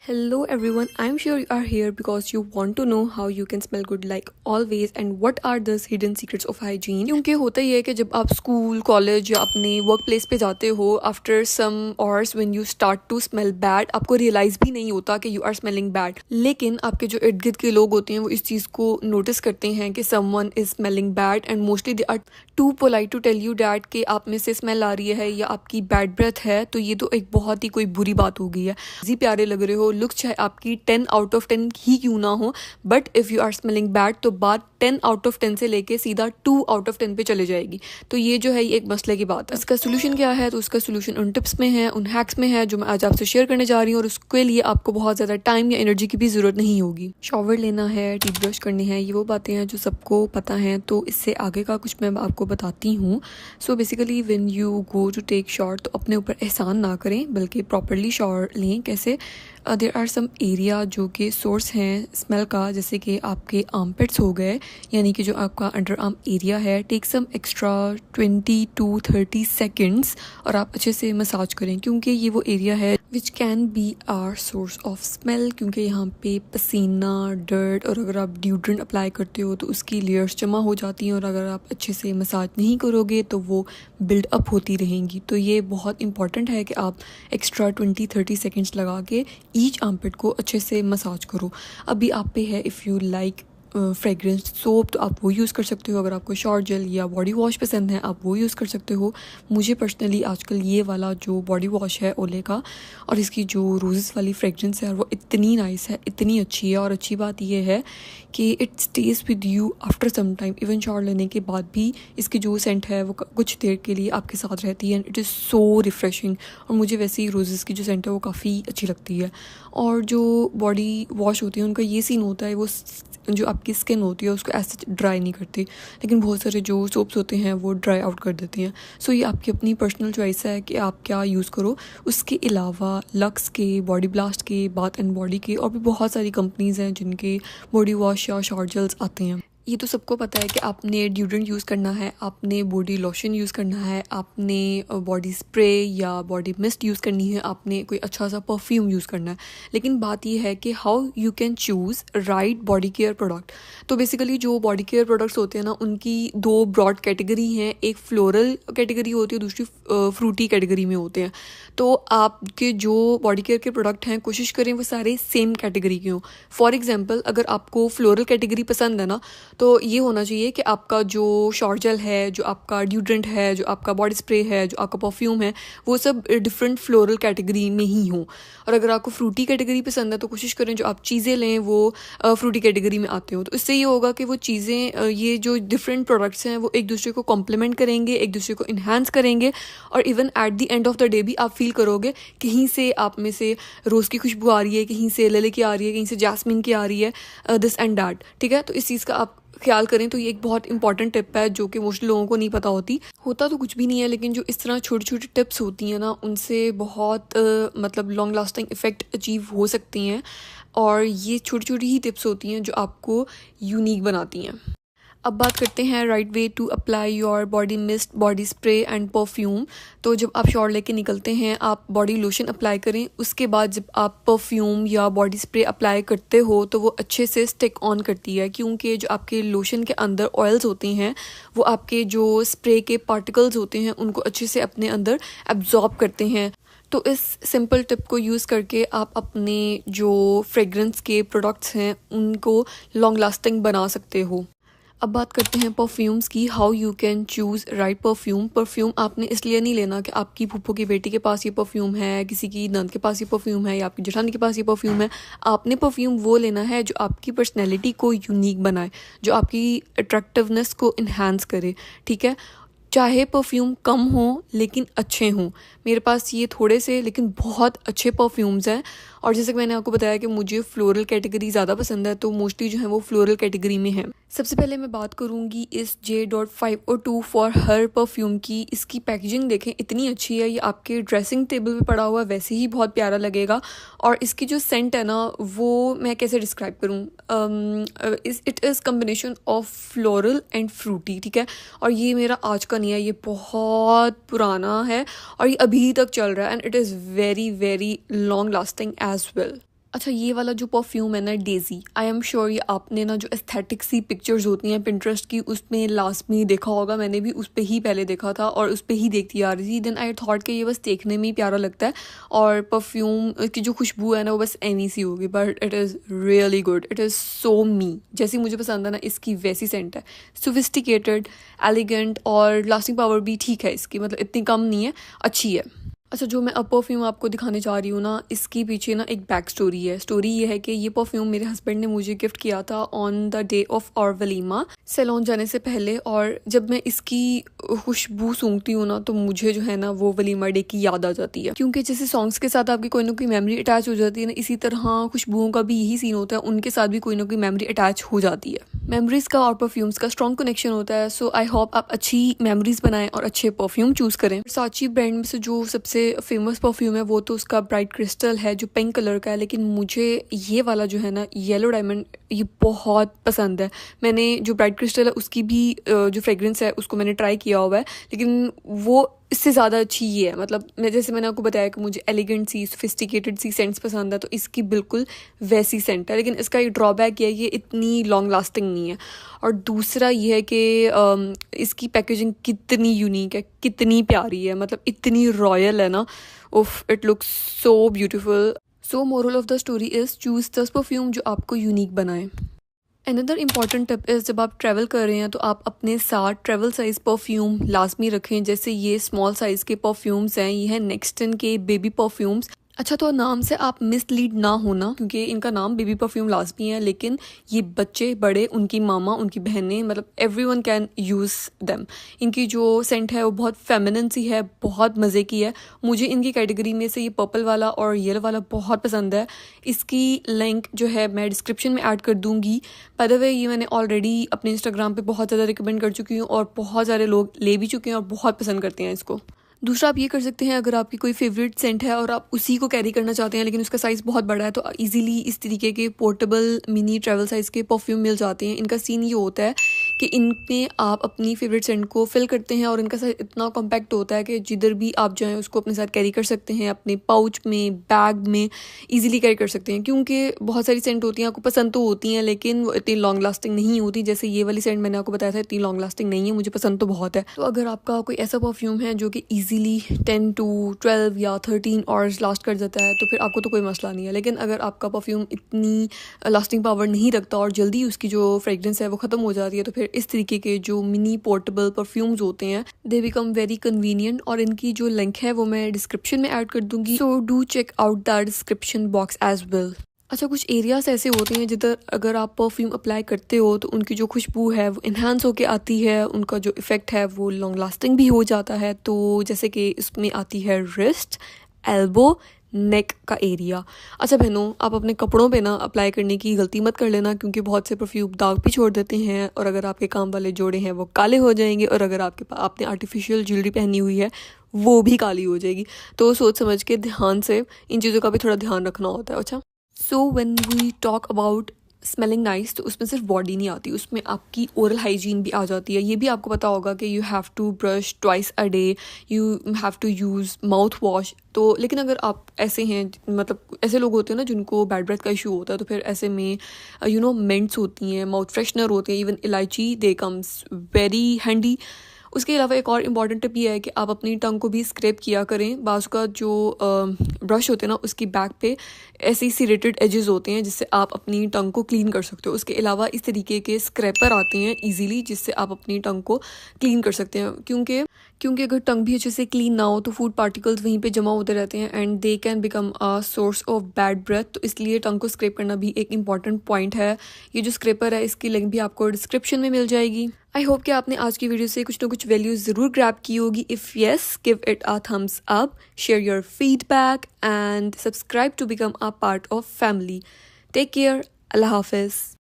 Hello everyone, I'm sure you are here because you want to know how you can smell good like always and what are the hidden secrets of hygiene. क्योंकि होता ही है कि जब आप school college या अपने work place पे जाते हो after some hours when you start to smell bad, आपको रियलाइज भी नहीं होता कि यू आर स्मेलिंग बैड, लेकिन आपके जो इर्द गिर्द के लोग होते हैं वो इस चीज़ को नोटिस करते हैं कि someone is smelling bad and mostly they are too polite to tell you that कि आप में से स्मेल आ रही है या आपकी बैड ब्रेथ है। तो ये तो एक बहुत ही कोई बुरी बात हो गई है। जी प्यारे लग रहे हो, लुक चाहे आपकी 10 आउट ऑफ 10 ही क्यों ना हो, but if you are smelling bad तो बात 10 आउट ऑफ 10 से लेके सीधा 2 आउट ऑफ 10 पे चले जाएगी। तो ये जो है ये एक मसले की बात है। इसका सोल्यूशन क्या है? तो उसका सोल्यूशन उन टिप्स में है, उन हैक्स में है जो मैं आज आपसे शेयर करने जा रही हूँ और उसके लिए आपको बहुत ज़्यादा टाइम या एनर्जी की भी ज़रूरत नहीं होगी। शॉवर लेना है, टीथ ब्रश करनी है, ये वो बातें हैं जो सबको पता हैं। तो इससे आगे का कुछ मैं आपको बताती हूँ। So basically when you go to take shower तो अपने ऊपर एहसान ना करें बल्कि प्रॉपरली शॉवर लें। कैसे? देयर आर सम एरिया जो कि सोर्स हैं स्मेल का, जैसे कि आपके आर्मपिट्स हो गए, यानी कि जो आपका अंडर आर्म एरिया है। Take some extra 20 to 30 seconds और आप अच्छे से मसाज करें, क्योंकि ये वो एरिया है which can be our source of smell. क्योंकि यहाँ पे पसीना, डर्ट और अगर आप डिओड्रेंट अप्लाई करते हो तो उसकी लेयर्स जमा हो जाती हैं और अगर आप अच्छे से मसाज नहीं करोगे तो वो बिल्ड अप होती रहेंगी। तो ये बहुत इंपॉर्टेंट है कि आप एक्स्ट्रा 20-30 सेकेंड्स लगा के ईच आर्मपिट को अच्छे से मसाज करो। अभी आप पे है, if you like fragrance soap तो आप वो यूज़ कर सकते हो। अगर आपको शॉवर जेल या बॉडी वॉश पसंद है आप वो यूज़ कर सकते हो। मुझे पर्सनली आजकल ये वाला जो बॉडी वॉश है ओले का और इसकी जो रोज़ेस वाली फ्रेगरेंस है वो इतनी नाइस है, इतनी अच्छी है। और अच्छी बात ये है कि it stays with you after some time. Even shower लेने के बाद भी इसकी जो सेंट है वो कुछ देर के लिए आपके साथ रहती है and it is so refreshing. और मुझे वैसे ही रोज़ेस की जो सेंट है वो काफ़ी अच्छी लगती है। और जो बॉडी वॉश होती है उनका ये सीन होता है, वो जो आपकी स्किन होती है उसको ऐसे ड्राई नहीं करती, लेकिन बहुत सारे जो सोप्स होते हैं वो ड्राई आउट कर देती हैं। सो ये आपकी अपनी पर्सनल चॉइस है कि आप क्या यूज़ करो। उसके अलावा लक्स के, बॉडी ब्लास्ट के, बाथ एंड बॉडी के और भी बहुत सारी कंपनीज़ हैं जिनके बॉडी वॉश या शॉवर जेल्स आते हैं। ये तो सबको पता है कि आपने डिओड्रेंट यूज़ करना है, आपने बॉडी लोशन यूज़ करना है, आपने बॉडी स्प्रे या बॉडी मिस्ट यूज़ करनी है, आपने कोई अच्छा सा परफ्यूम यूज़ करना है। लेकिन बात ये है कि how you can choose right body care product. तो बेसिकली जो बॉडी केयर प्रोडक्ट्स होते हैं ना उनकी दो ब्रॉड कैटेगरी हैं, एक फ्लोरल कैटेगरी होती है, दूसरी फ्रूटी कैटेगरी में होते हैं। तो आपके जो बॉडी केयर के प्रोडक्ट हैं कोशिश करें वो सारे सेम कैटेगरी के हों। फॉर एग्जांपल अगर आपको फ्लोरल कैटेगरी पसंद है ना तो ये होना चाहिए कि आपका जो शॉवर जेल है, जो आपका डिओड्रेंट है, जो आपका बॉडी स्प्रे है, जो आपका परफ्यूम है, वो सब डिफरेंट फ्लोरल कैटेगरी में ही हो। और अगर आपको फ्रूटी कैटेगरी पसंद है तो कोशिश करें जो आप चीज़ें लें वो फ्रूटी कैटेगरी में आते हो। तो इससे ये होगा कि वो चीज़ें, ये जो डिफरेंट प्रोडक्ट्स हैं वो एक दूसरे को कॉम्प्लीमेंट करेंगे, एक दूसरे को इन्हांस करेंगे और even at the end of the day भी आप फील करोगे कहीं से आप में से रोज़ की खुशबू आ रही है, कहीं से लिली की आ रही है, कहीं से जैस्मिन की आ रही है, दिस एंड दैट। ठीक है, तो इस चीज़ का आप ख्याल करें। तो ये एक बहुत इंपॉर्टेंट टिप है जो कि मोस्टली लोगों को नहीं पता होती। होता तो कुछ भी नहीं है, लेकिन जो इस तरह छोटी छोटी टिप्स होती हैं ना उनसे बहुत मतलब लॉन्ग लास्टिंग इफ़ेक्ट अचीव हो सकती हैं। और ये छोटी छोटी ही टिप्स होती हैं जो आपको यूनिक बनाती हैं। अब बात करते हैं right way to apply your body mist, body spray and perfume. तो जब आप शॉवर लेके निकलते हैं आप बॉडी लोशन अप्लाई करें, उसके बाद जब आप परफ्यूम या बॉडी स्प्रे अप्लाई करते हो तो वो अच्छे से स्टिक ऑन करती है, क्योंकि जो आपके लोशन के अंदर ऑयल्स होते हैं वो आपके जो स्प्रे के पार्टिकल्स होते हैं उनको अच्छे से अपने अंदर एब्जॉर्ब करते हैं। तो इस सिंपल टिप को यूज़ करके आप अपने जो फ्रेगरेंस के प्रोडक्ट्स हैं उनको लॉन्ग लास्टिंग बना सकते हो। अब बात करते हैं परफ्यूम्स की। How you can choose right perfume. Perfume आपने इसलिए नहीं लेना कि आपकी फूफो की बेटी के पास ये परफ्यूम है, किसी की नंद के पास ये परफ्यूम है या आपकी जेठानी के पास ये परफ्यूम है। आपने परफ्यूम वो लेना है जो आपकी पर्सनैलिटी को यूनिक बनाए, जो आपकी अट्रैक्टिवनेस को इन्हांस करे। ठीक है, चाहे परफ्यूम कम हो लेकिन अच्छे हों। मेरे पास ये थोड़े से लेकिन बहुत अच्छे परफ्यूम्स हैं। और जैसे कि मैंने आपको बताया कि मुझे फ्लोरल कैटेगरी ज़्यादा पसंद है तो मोस्टली जो है वो फ्लोरल कैटेगरी में है। सबसे पहले मैं बात करूँगी इस J.502 फॉर हर परफ्यूम की। इसकी पैकेजिंग देखें, इतनी अच्छी है, ये आपके ड्रेसिंग टेबल पे पड़ा हुआ वैसे ही बहुत प्यारा लगेगा। और इसकी जो सेंट है ना वो मैं कैसे डिस्क्राइब करूँ, it is combination of floral and fruity. ठीक है, और ये मेरा आज का नहीं है, ये बहुत पुराना है और ये अभी तक चल रहा है and it is very very long lasting as well. अच्छा, ये वाला जो परफ्यूम है ना डेज़ी, आई एम श्योर ये आपने ना जो एस्थेटिक सी पिक्चर्स होती हैं पिंटरेस्ट की उसमें लास्ट में देखा होगा। मैंने भी उस पर ही पहले देखा था और उस पर ही देखती आ रही थी। देन आई थॉट कि ये बस देखने में ही प्यारा लगता है और परफ्यूम की जो खुशबू है ना वो बस एमी सी होगी, but it is really good. It is so me, जैसी मुझे पसंद है ना इसकी वैसी सेंट है। सोफिस्टिकेटेड, एलिगेंट और लास्टिंग पावर भी ठीक है इसकी, मतलब इतनी कम नहीं है, अच्छी है। अच्छा, जो मैं अब परफ्यूम आपको दिखाने जा रही हूँ ना, इसके पीछे ना एक बैक स्टोरी है। स्टोरी ये है कि ये परफ्यूम मेरे हस्बैंड ने मुझे गिफ्ट किया था ऑन द डे ऑफ और वलीमा, सैलून जाने से पहले। और जब मैं इसकी खुशबू सूंघती हूँ ना तो मुझे जो है ना वो वलीमा डे की याद आ जाती है, क्योंकि जैसे सॉन्ग्स के साथ आपकी कोई ना कोई मेमोरी अटैच हो जाती है ना, इसी तरह खुशबुओं का भी यही सीन होता है, उनके साथ भी कोई ना कोई मेमोरी अटैच हो जाती है। मेमोरीज का और परफ्यूम्स का स्ट्रॉन्ग कनेक्शन होता है। सो आई होप आप अच्छी मेमोरीज बनाएं और अच्छे परफ्यूम चूज करें। साची ब्रांड में से जो सबसे फेमस परफ्यूम है वो तो उसका ब्राइट क्रिस्टल है जो पिंक कलर का है, लेकिन मुझे ये वाला जो है ना येलो डायमंड, ये बहुत पसंद है। मैंने जो ब्राइट क्रिस्टल है उसकी भी जो फ्रेग्रेंस है उसको मैंने ट्राई किया हुआ है, लेकिन वो इससे ज़्यादा अच्छी ये है। मतलब मैंने आपको बताया कि मुझे एलिगेंट सी सोफिस्टिकेटेड सी सेंट्स पसंद है, तो इसकी बिल्कुल वैसी सेंट है। लेकिन इसका ये ड्रॉबैक है, ये इतनी लॉन्ग लास्टिंग नहीं है। और दूसरा ये है कि इसकी पैकेजिंग कितनी यूनिक है, कितनी प्यारी है, मतलब इतनी रॉयल है ना। उफ, it looks so beautiful. So moral of the story is choose the perfume जो आपको यूनिक बनाए। अनदर इम्पॉर्टेंट टिप इज़ जब आप ट्रैवल कर रहे हैं तो आप अपने साथ ट्रैवल साइज़ परफ्यूम लाजमी रखें। जैसे ये स्मॉल साइज़ के परफ्यूम्स हैं, ये है नेक्स्टन के बेबी परफ्यूम्स। अच्छा, तो नाम से आप मिसलीड ना होना, क्योंकि इनका नाम बेबी परफ्यूम लाजमी है, लेकिन ये बच्चे बड़े, उनकी मामा, उनकी बहनें, मतलब एवरीवन कैन यूज़ देम। इनकी जो सेंट है वो बहुत फेमिनिन सी है, बहुत मज़े की है। मुझे इनकी कैटेगरी में से ये पर्पल वाला और येलो वाला बहुत पसंद है। इसकी लिंक जो है मैं डिस्क्रिप्शन में ऐड कर दूँगी। बाय द वे, ये मैंने ऑलरेडी अपने इंस्टाग्राम पे बहुत ज़्यादा रिकमेंड कर चुकी हूँ और बहुत सारे लोग ले भी चुके हैं और बहुत पसंद करते हैं इसको। दूसरा आप ये कर सकते हैं, अगर आपकी कोई फेवरेट सेंट है और आप उसी को कैरी करना चाहते हैं लेकिन उसका साइज़ बहुत बड़ा है, तो इजीली इस तरीके के पोर्टेबल मिनी ट्रैवल साइज़ के परफ्यूम मिल जाते हैं। इनका सीन ये होता है कि इनमें आप अपनी फेवरेट सेंट को फिल करते हैं और इनका साइज इतना कॉम्पैक्ट होता है कि जिधर भी आप जाएं उसको अपने साथ कैरी कर सकते हैं, अपने पाउच में, बैग में इजीली कैरी कर सकते हैं। क्योंकि बहुत सारी सेंट होती हैं, आपको पसंद तो होती हैं लेकिन वो इतनी लॉन्ग लास्टिंग नहीं होती। जैसे ये वाली सेंट मैंने आपको बताया था, इतनी लॉन्ग लास्टिंग नहीं है, मुझे पसंद तो बहुत है। तो अगर आपका कोई ऐसा परफ्यूम है जो कि ईजिली 10 to 12 या 13 आवर्स लास्ट कर जाता है तो फिर आपको तो कोई मसला नहीं है। लेकिन अगर आपका परफ्यूम इतनी लास्टिंग पावर नहीं रखता और जल्दी उसकी जो फ्रेग्रेंस है वो ख़त्म हो जाती है, तो फिर इस तरीके के जो मिनी पोर्टेबल परफ्यूम्स होते हैं दे बिकम वेरी कन्वीनियंट। और इनकी जो लिंक है वो मैं डिस्क्रिप्शन में ऐड कर दूंगी, so do check out the description box as well. अच्छा, कुछ एरियाज ऐसे होते हैं जिधर अगर आप परफ्यूम अप्लाई करते हो तो उनकी जो खुशबू है वो इन्हांस होके आती है, उनका जो इफ़ेक्ट है वो लॉन्ग लास्टिंग भी हो जाता है। तो जैसे कि इसमें आती है रिस्ट, एल्बो, नेक का एरिया। अच्छा बहनों, आप अपने कपड़ों पे ना अप्लाई करने की गलती मत कर लेना, क्योंकि बहुत से परफ्यूम दाग भी छोड़ देते हैं और अगर आपके काम वाले जोड़े हैं वो काले हो जाएंगे और अगर आपने आर्टिफिशियल ज्वेलरी पहनी हुई है वो भी काली हो जाएगी। तो सोच समझ के ध्यान से इन चीज़ों का भी थोड़ा ध्यान रखना होता है। अच्छा, so when we talk about smelling nice, तो उसमें सिर्फ बॉडी नहीं आती, उसमें आपकी ओरल हाइजीन भी आ जाती है। ये भी आपको पता होगा कि you have to brush twice a day, you have to use mouth wash. तो लेकिन अगर आप ऐसे हैं, मतलब ऐसे लोग होते हैं ना जिनको बैड ब्रेथ का इशू होता है, तो फिर ऐसे में मिंट्स होती हैं, माउथ फ्रेशनर होते हैं, इवन इलायची, दे कम्स वेरी हैंडी। उसके अलावा एक और इम्पॉर्टेंट टिप ये है कि आप अपनी टंग को भी स्क्रैप किया करें। बाज़ का जो ब्रश होते हैं ना उसकी बैक पे ऐसे सिरेटेड एजेस होते हैं जिससे आप अपनी टंग को क्लीन कर सकते हो। उसके अलावा इस तरीके के स्क्रैपर आते हैं इजीली, जिससे आप अपनी टंग को क्लीन कर सकते हैं। क्योंकि अगर टंग भी अच्छे से क्लीन ना हो तो फूड पार्टिकल्स वहीं पे जमा होते रहते हैं and they can become a source of bad breath. तो इसलिए टंग को स्क्रैप करना भी एक इंपॉर्टेंट पॉइंट है। ये जो स्क्रैपर है इसकी लिंक भी आपको डिस्क्रिप्शन में मिल जाएगी। आई होप कि आपने आज की वीडियो से कुछ ना कुछ वैल्यू ज़रूर ग्रैब की होगी। If yes, give it a thumbs up, share your feedback and subscribe to become a part of family. Take care, अल्लाह हाफिज़।